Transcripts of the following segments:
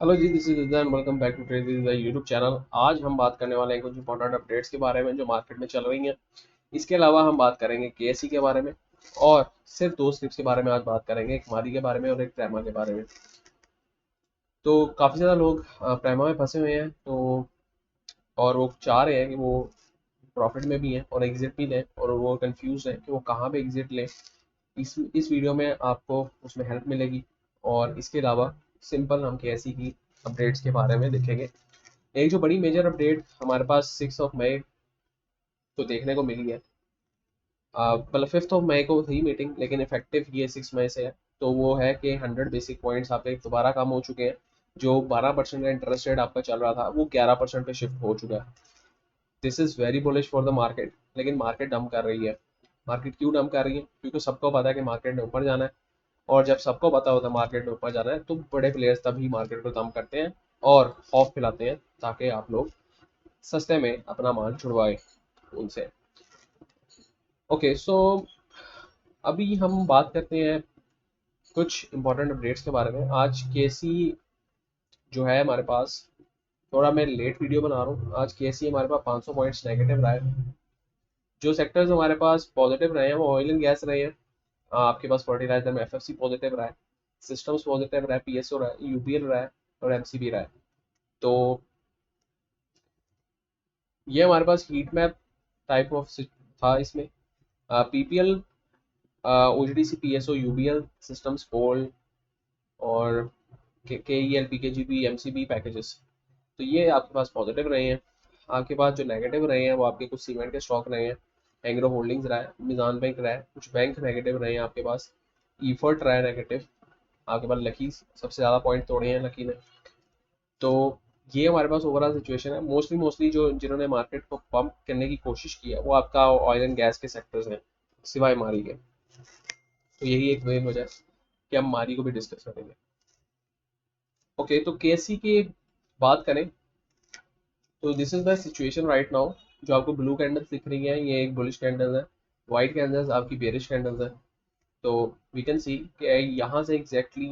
Hello ji, this is Rizwan. Welcome back to trade with the YouTube channel. आज हम बात करने वाले हैं कुछ इंपॉर्टेंट अपडेट्स के बारे में जो मार्केट में चल रही हैं। इसके अलावा हम बात करेंगे केएससी के बारे में और सिर्फ दो स्क्रिप्ट्स के बारे में आज बात करेंगे, एक मारी के बारे में और एक प्रेमा के बारे में। तो काफ़ी ज़्यादा लोग प्रेमा में फंसे हुए हैं, तो और वो चाह रहे हैं कि वो प्रॉफिट में भी हैं और एग्जिट भी लें, और वो कंफ्यूज हैं कि वो कहाँ पे एग्जिट लें। इस वीडियो में आपको उसमें हेल्प मिलेगी। और इसके अलावा सिंपल हम केएससी की अपडेट्स के बारे में देखेंगे। एक जो बड़ी मेजर अपडेट हमारे पास 6 तो देखने को मिली है। मतलब 5 मई को थी मीटिंग, लेकिन इफेक्टिव ये 6 मई से है। तो वो है कि 100 बेसिक पॉइंट्स आपके दोबारा कम हो चुके हैं। जो 12% का इंटरेस्ट रेट आपका चल रहा था वो 11% पे शिफ्ट हो चुका है। This is very bullish for the market. लेकिन मार्केट डंप कर रही है। मार्केट क्यों डंप कर रही है? क्योंकि सबको पता है कि मार्केट ने ऊपर जाना है। और जब सबको पता होता है मार्केट में ऊपर जाना है, तो बड़े प्लेयर्स तभी मार्केट को डंप करते हैं और खौफ फैलाते हैं, ताकि आप लोग सस्ते में अपना माल छुड़वाए उनसे। ओके, सो अभी हम बात करते हैं कुछ इंपॉर्टेंट अपडेट्स के बारे में। आज केसी जो है हमारे पास, थोड़ा मैं लेट वीडियो बना रहा हूँ। आज केसी हमारे पास 500 पॉइंट्स नेगेटिव रहा है। जो सेक्टर्स हमारे पास पॉजिटिव रहे हैं वो ऑयल एंड गैस रहे हैं। आपके पास फर्टिलाइजर में एफएफसी पॉजिटिव रहा है, सिस्टम्स पॉजिटिव रहा है, पीएसओ रहा है, यूपीएल रहा है और एमसीबी रहा है। तो ये हमारे पास हीट मैप टाइप ऑफ था इसमें। PPL, OGDC, PSO, UBL, systems, gold और K E L, P K G B, M C B packages. तो ये आपके पास पॉजिटिव रहे हैं। आपके पास जो नेगेटिव रहे हैं वो आपके कुछ सीमेंट के स्टॉक रहे हैं। एंग्रो होल्डिंग्स रहा है, मिजान बैंक रहा है, कुछ बैंक नेगेटिव रहे हैं आपके पास। ईफर्ट रहा है नेगेटिव। आपके पास लकी सबसे ज़्यादा पॉइंट तोड़े हैं लकी ने। तो ये हमारे पास ओवरऑल सिचुएशन है। मोस्टली जो जिन्होंने मार्केट को पंप करने की कोशिश की है वो आपका ऑयल एंड गैस के सेक्टर्स हैं, सिवाय मारी के। तो यही एक मेन वजह है कि हम मारी को भी डिस्कस करेंगे। ओके, तो केसी की बात करें तो this is the situation right now. जो आपको ब्लू कैंडल्स दिख रही हैं ये एक बुलिश कैंडल है, वाइट कैंडल्स आपकी बेरिश कैंडल्स है। तो वी कैन सी कि यहाँ से एग्जैक्टली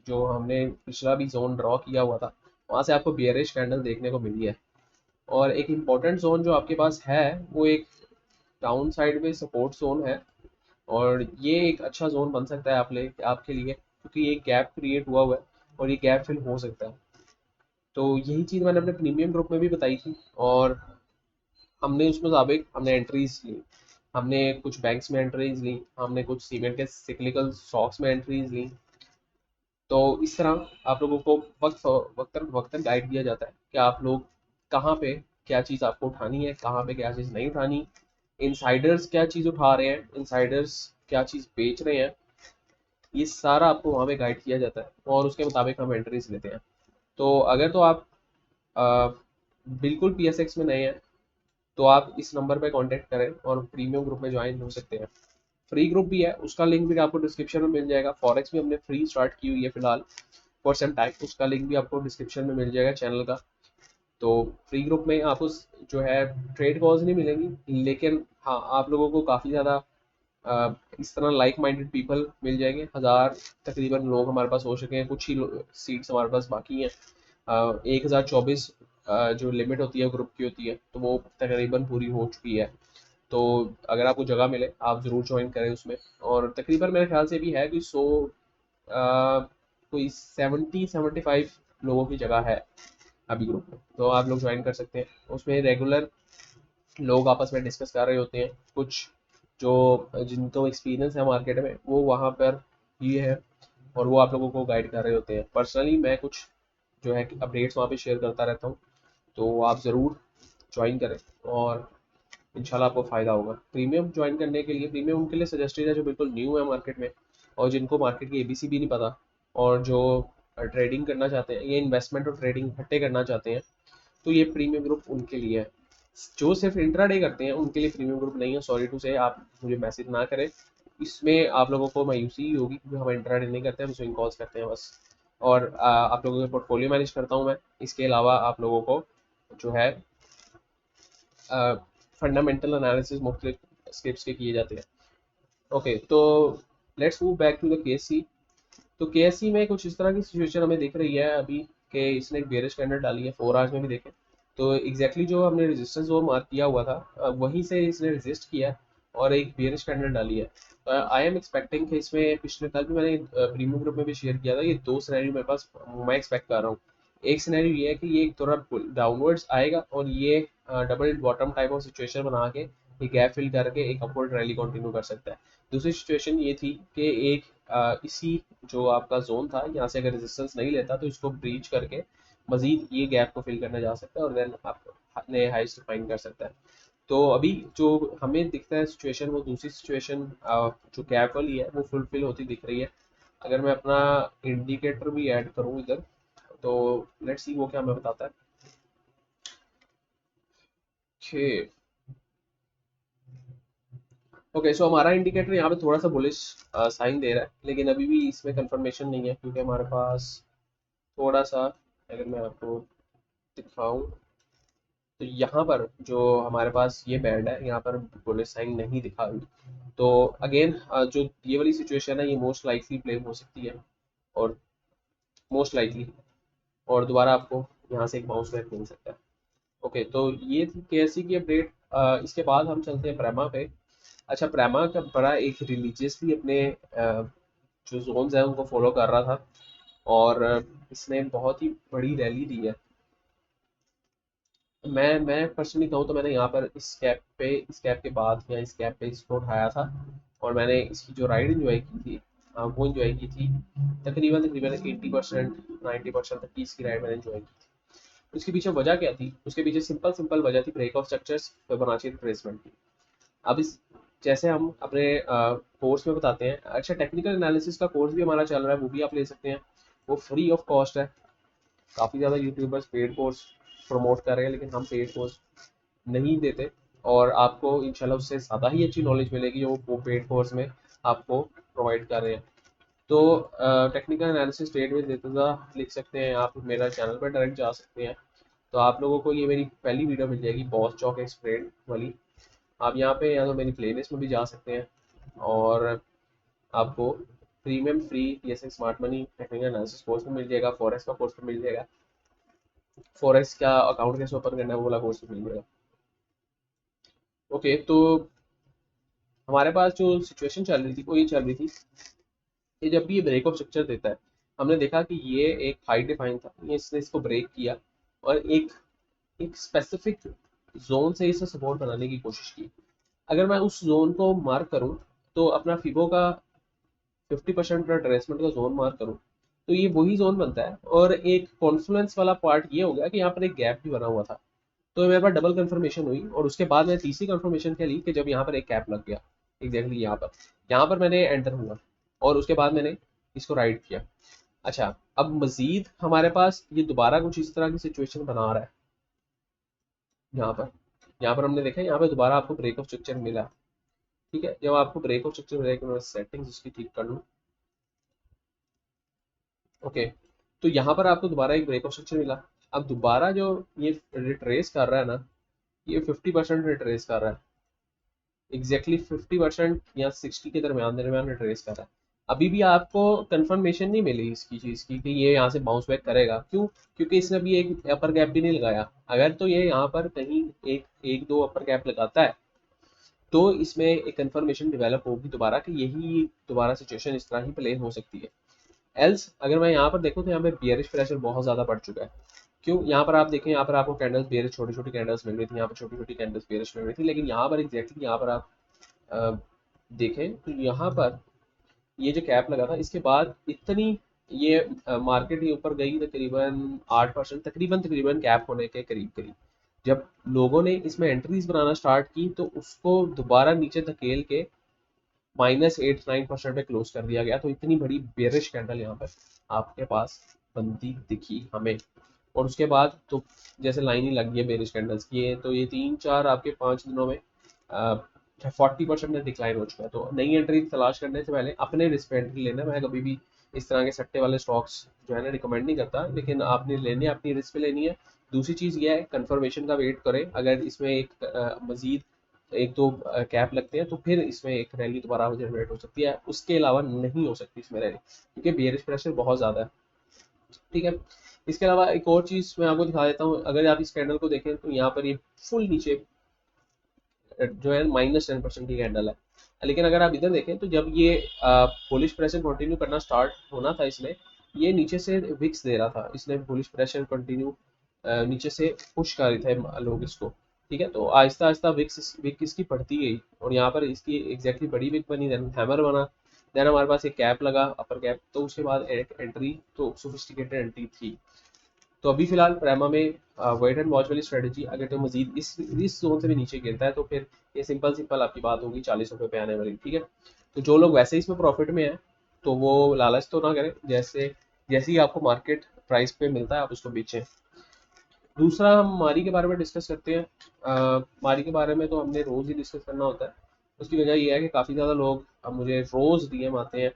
जो हमने पिछला भी जोन ड्रॉ किया हुआ था, वहाँ से आपको बेरिश कैंडल देखने को मिली है। और एक इम्पोर्टेंट जोन जो आपके पास है वो एक डाउन साइड में सपोर्ट जोन है। और ये एक अच्छा जोन बन सकता है आपके लिए, क्योंकि ये गैप क्रिएट हुआ हुआ है और ये गैप फिल हो सकता है। तो यही चीज़ मैंने अपने प्रीमियम ग्रुप में भी बताई थी, और हमने उस मुताबिक हमने एंट्रीज ली। हमने कुछ बैंक्स में एंट्रीज ली, हमने कुछ सीमेंट के सिक्लिकल स्टॉक्स में एंट्रीज ली। तो इस तरह आप लोगों को वक्तन वक्तन गाइड दिया जाता है कि आप लोग कहाँ पे क्या चीज़ आपको उठानी है, कहाँ पे क्या चीज़ नहीं उठानी। इनसाइडर्स क्या चीज़ उठा रहे हैं, इनसाइडर्स क्या चीज़ बेच रहे हैं, ये सारा आपको वहाँ पे गाइड किया जाता है और उसके मुताबिक हम एंट्रीज लेते हैं। तो अगर तो आप अ, बिल्कुल पीएसएक्स में नए हैं तो आप इस नंबर पे कांटेक्ट करें और प्रीमियम ग्रुप में ज्वाइन हो सकते हैं। फ्री ग्रुप भी है, उसका लिंक भी आपको डिस्क्रिप्शन में मिल जाएगा। फॉरेक्स भी हमने फ्री स्टार्ट की हुई है फिलहाल फॉर सम टाइम, उसका लिंक भी आपको डिस्क्रिप्शन में मिल जाएगा चैनल का। तो फ्री ग्रुप में आपको जो है ट्रेड कॉल्स नहीं मिलेंगी, लेकिन हाँ आप लोगों को काफ़ी ज़्यादा इस तरह लाइक माइंडेड पीपल मिल जाएंगे। 1000 तकरीबन लोग हमारे पास हो चुके हैं, कुछ ही सीट्स हमारे पास बाकी हैं। 1024 जो लिमिट होती है ग्रुप की होती है, तो वो तकरीबन पूरी हो चुकी है। तो अगर आपको जगह मिले आप ज़रूर ज्वाइन करें उसमें। और तकरीबन मेरे ख्याल से भी है कि 100 कोई 70-75 लोगों की जगह है अभी ग्रुप में, तो आप लोग ज्वाइन कर सकते हैं। उसमें रेगुलर लोग आपस में डिस्कस कर रहे होते हैं। कुछ जो जिनको एक्सपीरियंस है मार्केट में वो वहाँ पर ही है, और वो आप लोगों को गाइड कर रहे होते हैं। पर्सनली मैं कुछ जो है अपडेट्स वहाँ पे शेयर करता रहता हूँ, तो आप ज़रूर ज्वाइन करें और इंशाल्लाह आपको फ़ायदा होगा। प्रीमियम ज्वाइन करने के लिए, प्रीमियम उनके लिए सजेस्टेड है जो बिल्कुल न्यू है मार्केट में और जिनको मार्केट की एबीसी भी नहीं पता, और जो ट्रेडिंग करना चाहते हैं, ये इन्वेस्टमेंट और ट्रेडिंग इकट्ठे करना चाहते हैं। तो ये प्रीमियम ग्रुप उनके लिए है। जो सिर्फ इंट्राडे करते हैं उनके लिए प्रीमियम ग्रुप नहीं है। सॉरी टू से, आप मुझे मैसेज ना करें। इसमें आप लोगों को मायूसी ही होगी क्योंकि हम इंट्राडे नहीं करते, हम स्विंग कॉल्स करते हैं बस। और आप लोगों के पोर्टफोलियो मैनेज करता हूँ मैं। इसके अलावा आप लोगों को जो है फंडामेंटल एनालिसिस मुख्तलिफ स्क्रिप्ट्स के किए जाते हैं। ओके, तो let's move back to the KSC. तो केएससी में कुछ इस तरह की सिचुएशन हमें दिख रही है अभी। कि इसने एक बेयरिश कैंडल डाली है, 4 आवर्स में भी देखें तो एग्जैक्टली जो हमने रेजिस्टेंस जोन मार्क किया हुआ था वहीं से इसने रेजिस्ट किया है और एक बेयरिश कैंडल डाली है। आई एम एक्सपेक्टिंग कि इसमें पिछले कल भी मैंने प्रीमियम ग्रुप में भी शेयर किया था, ये दो सिनेरियो मेरे पास मैं एक्सपेक्ट कर रहा हूँ। एक सिनेरियो ये है कि ये थोड़ा डाउनवर्ड्स आएगा और ये double bottom type of situation बना के ये गैप फिल करके एक अपवर्ड रैली कंटिन्यू कर सकता है। दूसरी सिचुएशन ये थी कि एक इसी जो आपका जोन था यहाँ से अगर रेजिस्टेंस नहीं लेता तो इसको ब्रीच करके मजीद ये गैप को फिल करने जा सकता है और देन आप नए हाइस डिफाइन कर सकता है। तो अभी जो हमें दिखता है सिचुएशन, वो दूसरी सिचुएशन जो गैप वाली है वो फुलफिल होती दिख रही है। अगर मैं अपना इंडिकेटर भी ऐड करूँ इधर तो लेट्स सी वो क्या हमें बताता है। ओके सो हमारा इंडिकेटर यहाँ पे थोड़ा सा बुलिश साइन दे रहा है, लेकिन अभी भी इसमें कंफर्मेशन नहीं है क्योंकि हमारे पास थोड़ा सा, अगर मैं आपको दिखाऊं तो यहाँ पर जो हमारे पास ये बैंड है यहाँ पर बुलिश साइन नहीं दिखा अभी। तो अगेन जो ये वाली सिचुएशन है ये मोस्ट लाइकली प्ले हो सकती है और मोस्ट लाइकली और दोबारा आपको यहाँ से एक बाउंस बैक मिल सकता है। ओके तो ये थी केएससी की अपडेट। इसके बाद हम चलते हैं प्रेमा पे। अच्छा प्रेमा का बड़ा एक रिलीजियसली अपने जो जोन्स हैं उनको फॉलो कर रहा था और इसने बहुत ही बड़ी रैली दी है। मैं पर्सनली कहूँ तो मैंने यहाँ पर इस कैप के बाद या इस कैप पे इसको उठाया था और मैंने इसकी जो राइड इंजॉय की थी वो इंजॉय की थी तकरीबन तकरीबन 80% 90% तक की इसकी राइड मैंने इंजॉय की थी। उसके पीछे वजह क्या थी? उसके पीछे सिंपल सिंपल वजह थी break of structures Fibonacci retracement की। अब इस जैसे हम अपने कोर्स में बताते हैं, अच्छा टेक्निकल एनालिसिस का कोर्स भी हमारा चल रहा है, वो भी आप ले सकते हैं, वो फ्री ऑफ कॉस्ट है। काफ़ी ज़्यादा यूट्यूबर्स पेड कोर्स प्रमोट कर रहे हैं लेकिन हम पेड कोर्स नहीं देते और आपको इंशाल्लाह उससे ज़्यादा ही अच्छी नॉलेज मिलेगी जो वो पेड कोर्स में आपको प्रोवाइड कर रहे हैं। तो technical analysis trade with Rituja लिख सकते हैं आप, मेरा चैनल पर डायरेक्ट जा सकते हैं तो आप लोगों को ये मेरी पहली वीडियो मिल जाएगी बॉस चौक एक्सप्लेन वाली। आप यहाँ पे या तो मेरी प्लेलिस्ट में भी जा सकते हैं और आपको premium free TSX smart money technical analysis course में मिल जाएगा, फॉरेक्स का कोर्स में मिल जाएगा, फॉरेक्स का अकाउंट कैसे ओपन करना है वो वाला कोर्स में मिल जाएगा। ओके तो हमारे पास जो सिचुएशन चल रही थी वो ये चल रही थी कि जब भी ये ब्रेक ऑफ स्ट्रक्चर देता है, हमने देखा कि ये एक हाई डिफाइन था, ये इसने इसको ब्रेक किया और एक एक स्पेसिफिक जोन से इसे सपोर्ट बनाने की कोशिश की। अगर मैं उस जोन को मार्क करूं तो अपना फिबो का 50% रिट्रेसमेंट का जोन मार्क करूं तो ये वही जोन बनता है और एक कॉन्फ्लुएंस वाला पार्ट ये हो गया कि यहाँ पर एक गैप भी बना हुआ था। तो मेरे पास डबल कंफर्मेशन हुई और उसके बाद मैंने तीसरी कंफर्मेशन क्या ली कि जब यहाँ पर एक कैप लग गया एग्जैक्टली यहाँ पर मैंने एंटर हुआ और उसके बाद मैंने इसको राइड किया। अच्छा अब मजीद हमारे पास ये दोबारा कुछ इस तरह की सिचुएशन बना रहा है। यहाँ पर हमने देखा यहाँ पे दोबारा आपको ब्रेक ऑफ स्ट्रक्चर मिला। ठीक है, जब आपको ब्रेक ऑफ स्ट्रक्चर मिला, मैं सेटिंग्स इसकी ठीक कर लूँ। ओके तो यहाँ पर आपको दोबारा एक ब्रेक ऑफ स्ट्रक्चर मिला। अब दोबारा जो ये रिट्रेस कर रहा है ना, ये 50% रिट्रेस कर रहा है, एग्जैक्टली 50% या 60 के दरमियान दरमियान रिट्रेस कर रहा है। अभी भी आपको कंफर्मेशन नहीं मिली इसकी चीज़ की कि ये यहाँ से बाउंस बैक करेगा। क्यों? क्योंकि इसने अभी एक अपर गैप भी नहीं लगाया। अगर तो ये यहाँ पर कहीं एक एक दो अपर गैप लगाता है तो इसमें एक कंफर्मेशन डेवलप होगी दोबारा कि यही दोबारा सिचुएशन इस तरह ही प्ले हो सकती है। एल्स अगर मैं यहाँ पर देखूँ तो यहाँ पे बियरिश प्रेशर बहुत ज़्यादा बढ़ चुका है। क्यों? यहाँ पर आप देखें, यहाँ पर आपको कैंडल्स बेयरिश छोटी छोटी कैंडल्स मिल रही थी, यहाँ पर छोटी छोटी कैंडल्स बेयरिश मिल रही थी, लेकिन यहाँ पर एग्जैक्टली यहाँ पर आप अ, देखें तो यहाँ पर ये जो कैप लगा था इसके बाद इतनी ये मार्केट ये ऊपर गई तकरीबन 8%, तकरीबन तकरीबन कैप होने के करीब करीब। जब लोगों ने इसमें एंट्रीज बनाना स्टार्ट की तो उसको दोबारा नीचे धकेल के -8-9% पे क्लोज कर दिया गया। तो इतनी बड़ी बेरिश कैंडल यहाँ पर आपके पास बनती दिखी हमें और उसके बाद तो जैसे लाइन ही लग गई है बेरिश कैंडल्स की। तो ये 3 4 आपके 5 दिनों में 40% में डिक्लाइन हो चुका है। तो नई एंट्री तलाश करने से पहले अपने रिस्क पे एंट्री लेना। मैं कभी भी इस तरह के सट्टे वाले स्टॉक्स जो है ना रिकमेंड नहीं करता, लेकिन आपने लेने अपनी रिस्क पे लेनी है। दूसरी चीज़ ये है कंफर्मेशन का वेट करें, अगर इसमें एक मजीद एक दो कैप लगते हैं तो फिर इसमें एक रैली दोबारा जनरेट हो सकती है, उसके अलावा नहीं हो सकती इसमें रैली क्योंकि बेयरिश प्रेशर बहुत ज़्यादा है। ठीक है, इसके अलावा एक और चीज़ मैं आपको दिखा देता हूँ, अगर आप इस कैंडल को देखें तो यहाँ पर ये फुल नीचे जो है -10% की कैंडल है। लेकिन अगर आप इधर देखें तो जब ये बुलिश प्रेशर कंटिन्यू करना स्टार्ट होना था इसने, ये नीचे से विक्स दे रहा था, इसने बुलिश प्रेशर कंटिन्यू नीचे से पुश कर रहे थे लोग इसको। ठीक है, तो आहिस्ता आहिस्ता विक इसकी बढ़ती गई और यहाँ पर इसकी एग्जैक्टली बड़ी विक बनी, देन हैमर बना, देन हमारे पास एक कैप लगा, अपर कैप, तो उसके बाद एक एंट्री, तो सोफिस्टिकेटेड एंट्री थी। तो अभी फिलहाल प्रेमा में वेट एंड वॉच वाली स्ट्रेटजी, अगर तो मजीद इस जोन से भी नीचे गिरता है तो फिर ये सिंपल सिंपल आपकी बात होगी 40 रुपये पे आने वाली। ठीक है, तो जो लोग वैसे इसमें प्रॉफिट में है तो वो लालच तो ना करें, जैसे जैसे ही आपको मार्केट प्राइस पे मिलता है आप उसको बेचें। दूसरा हम मारी के बारे में डिस्कस करते हैं। मारी के बारे में तो हमने रोज़ ही डिस्कस करना होता है। उसकी वजह यह है कि काफ़ी ज़्यादा लोग अब मुझे रोज़ डीएम आते हैं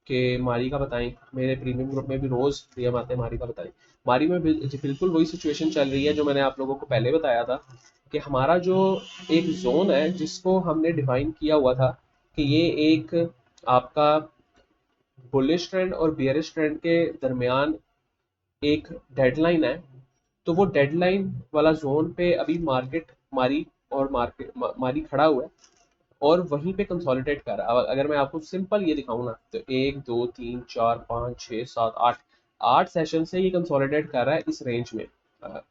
कि मारी का बताएं, मेरे प्रीमियम ग्रुप में भी रोज़ डीएम आते हैं मारी का बताएं। मारी में बिल्कुल वही सिचुएशन चल रही है जो मैंने आप लोगों को पहले बताया था, कि हमारा जो एक जोन है जिसको हमने डिफाइन किया हुआ था कि ये एक आपका बुलिश ट्रेंड और बियरिश ट्रेंड के दरमियान एक डेडलाइन है, तो वो डेडलाइन वाला जोन पे अभी मार्केट मारी और मारी खड़ा हुआ है और वहीं पे कंसोलिडेट कर रहा है। अब अगर मैं आपको सिंपल ये दिखाऊं ना, तो 1 2 3 4 5 6 7 8 8 सेशन से ये कंसोलिडेट कर रहा है इस रेंज में।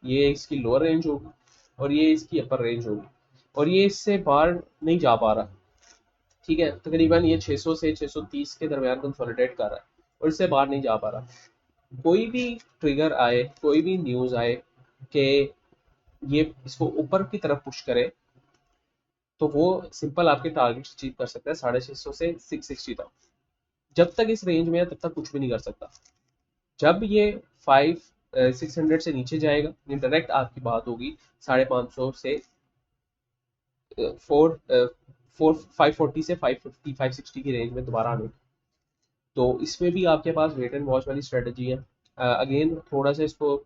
ये इसकी लोअर रेंज होगी और ये इसकी अपर रेंज होगी और ये इससे बाहर नहीं जा पा रहा। ठीक है, तकरीबन ये 600 से 630 के दरमियान कंसोलिडेट कर रहा है और इससे बाहर नहीं जा पा रहा। कोई भी ट्रिगर आए, कोई भी न्यूज़ आए कि ये इसको ऊपर की तरफ पुश करे, तो वो सिंपल आपके टारगेट अचीव कर सकता है 650 से 660 तक। जब तक इस रेंज में है तब तक कुछ भी नहीं कर सकता। जब ये 600 से नीचे जाएगा, ये डायरेक्ट आपकी बात होगी 550 से 540 से 550 560 की रेंज में दोबारा आने की। तो इसमें भी आपके पास वेट एंड वॉच वाली स्ट्रेटजी है। अगेन थोड़ा सा इसको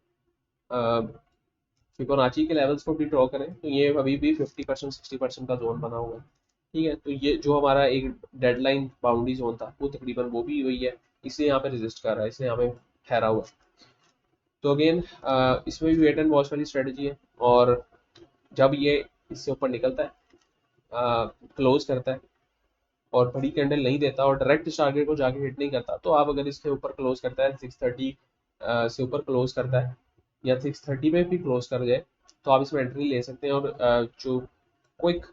फिबोनाची के लेवल्स को भी ड्रॉ करें तो ये अभी भी 50% 60% का जोन बना हुआ है। ठीक है, तो ये जो हमारा एक डेडलाइन बाउंड्री जोन था वो तकरीबन वो भी वही है, इसलिए यहाँ पे रेजिस्ट कर रहा है, इसलिए यहाँ पे ठहरा हुआ है। तो अगेन इसमें भी वेट एंड वॉच वाली स्ट्रेटजी है और जब ये इससे ऊपर निकलता है, क्लोज करता है और बड़ी कैंडल नहीं देता और डायरेक्ट इस टारगेट को जाके हिट नहीं करता, तो आप अगर इसके ऊपर क्लोज करता है 630 से ऊपर क्लोज करता है या 630 में भी क्लोज कर जाए, तो आप इसमें एंट्री ले सकते हैं और जो क्विक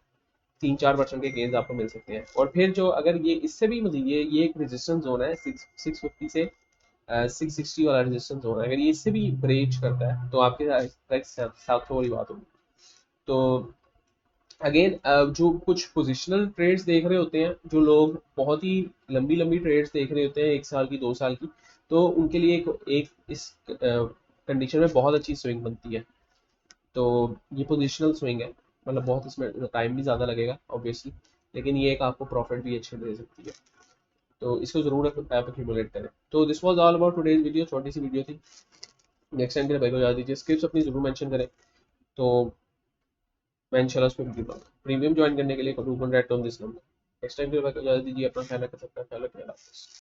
3-4% के गेंस आपको मिल सकते हैं। और फिर जो अगर ये इससे भी मजीद ये एक रेजिस्टेंस जोन है 650 से 660 वाला रेजिस्टेंस जोन है, अगर ये इससे भी ब्रेच करता है तो आपके साथ वाली बात होगी। तो अगेन जो कुछ पोजिशनल ट्रेड्स देख रहे होते हैं, जो लोग बहुत ही लंबी लंबी ट्रेड्स देख रहे होते हैं 1 साल की 2 साल की, तो उनके लिए एक इस कंडीशन में बहुत अच्छी स्विंग बनती है। तो ये पोजिशनल स्विंग है, मतलब बहुत इसमें टाइम भी ज़्यादा लगेगा ऑब्वियसली, लेकिन ये एक आपको प्रॉफिट भी अच्छे दे सकती है। तो इसको ज़रूर आप एक्यूमुलेट करें। तो this was all about today's video, छोटी सी वीडियो थी। नेक्स्ट टाइम के लिए भाई को याद दीजिए, स्क्रिप्ट अपनी ज़रूर मेंशन करें, तो मैं इंशाल्लाह उस पर वीडियो बनाऊंगा। प्रीमियम ज्वाइन करने के लिए coupon rate on this number. Next time के लिए भाई को याद दीजिए, अपना ख्याल रखें, सबका ख्याल रखें।